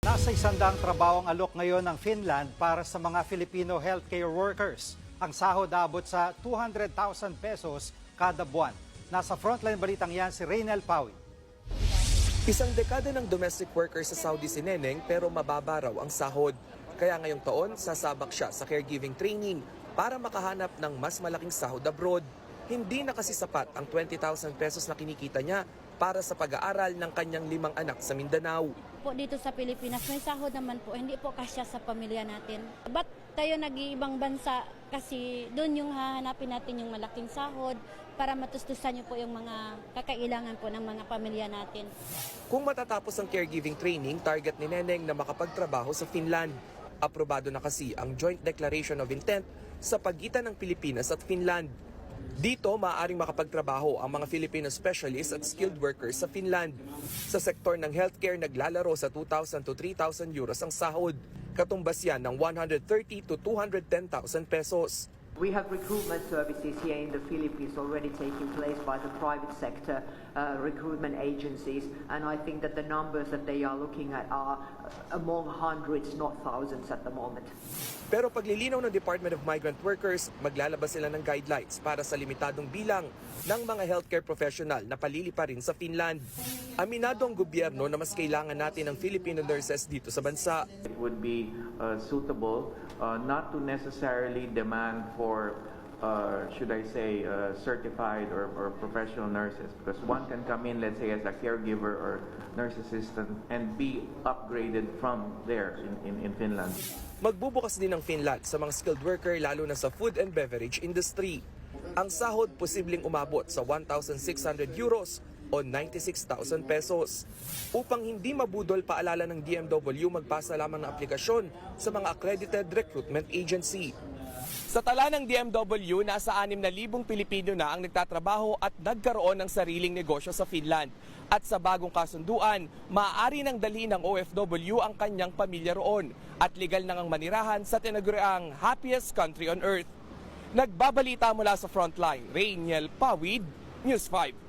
Nasa 100 trabaho ang alok ngayon ng Finland para sa mga Filipino healthcare workers. Ang sahod abot sa 200,000 pesos kada buwan. Nasa frontline balitang yan si Raynel Pawi. Isang dekada ng domestic workers sa Saudi si Neneng pero mababa raw ang sahod. Kaya ngayong taon, sasabak siya sa caregiving training para makahanap ng mas malaking sahod abroad. Hindi na kasi sapat ang 20,000 pesos na kinikita niya para sa pag-aaral ng kanyang 5 anak sa Mindanao. Po dito sa Pilipinas, may sahod naman po, hindi po kasya sa pamilya natin. Ba't tayo nag-iibang bansa? Kasi doon yung hahanapin natin yung malaking sahod para matustusan niyo po yung mga kakailangan po ng mga pamilya natin. Kung matatapos ang caregiving training, target ni Neneng na makapagtrabaho sa Finland. Aprobado na kasi ang Joint Declaration of Intent sa pagitan ng Pilipinas at Finland. Dito, maaaring makapagtrabaho ang mga Filipino specialists at skilled workers sa Finland. Sa sektor ng healthcare, naglalaro sa 2,000 to 3,000 euros ang sahod. Katumbas yan ng 130 to 210,000 pesos. We have recruitment services here in the Philippines already taking place by the private sector recruitment agencies, and I think that the numbers that they are looking at are among hundreds, not thousands at the moment. Pero paglilinaw ng Department of Migrant Workers, maglalabas sila ng guidelines para sa limitadong bilang ng mga healthcare professional na paliliparin sa Finland. Aminado ang gobyerno na mas kailangan natin ng Filipino nurses dito sa bansa. It would be suitable not to necessarily demand for, should I say, certified or professional nurses, because one can come in, let's say, as a caregiver or nurse assistant and be upgraded from there in Finland. Magbubukas din ng Finland sa mga skilled worker lalo na sa food and beverage industry. Ang sahod posibleng umabot sa 1,600 euros o 96,000 pesos. Upang hindi mabudol, paalala ng DMW, magpasa lamang ng aplikasyon sa mga accredited recruitment agency. Sa tala ng DMW, nasa 6,000 Pilipino na ang nagtatrabaho at nagkaroon ng sariling negosyo sa Finland. At sa bagong kasunduan, maaari nang dalhin ng OFW ang kanyang pamilya roon at legal nang ang manirahan sa tinaguriang happiest country on earth. Nagbabalita mula sa Frontline, Raynel Pawid, News 5.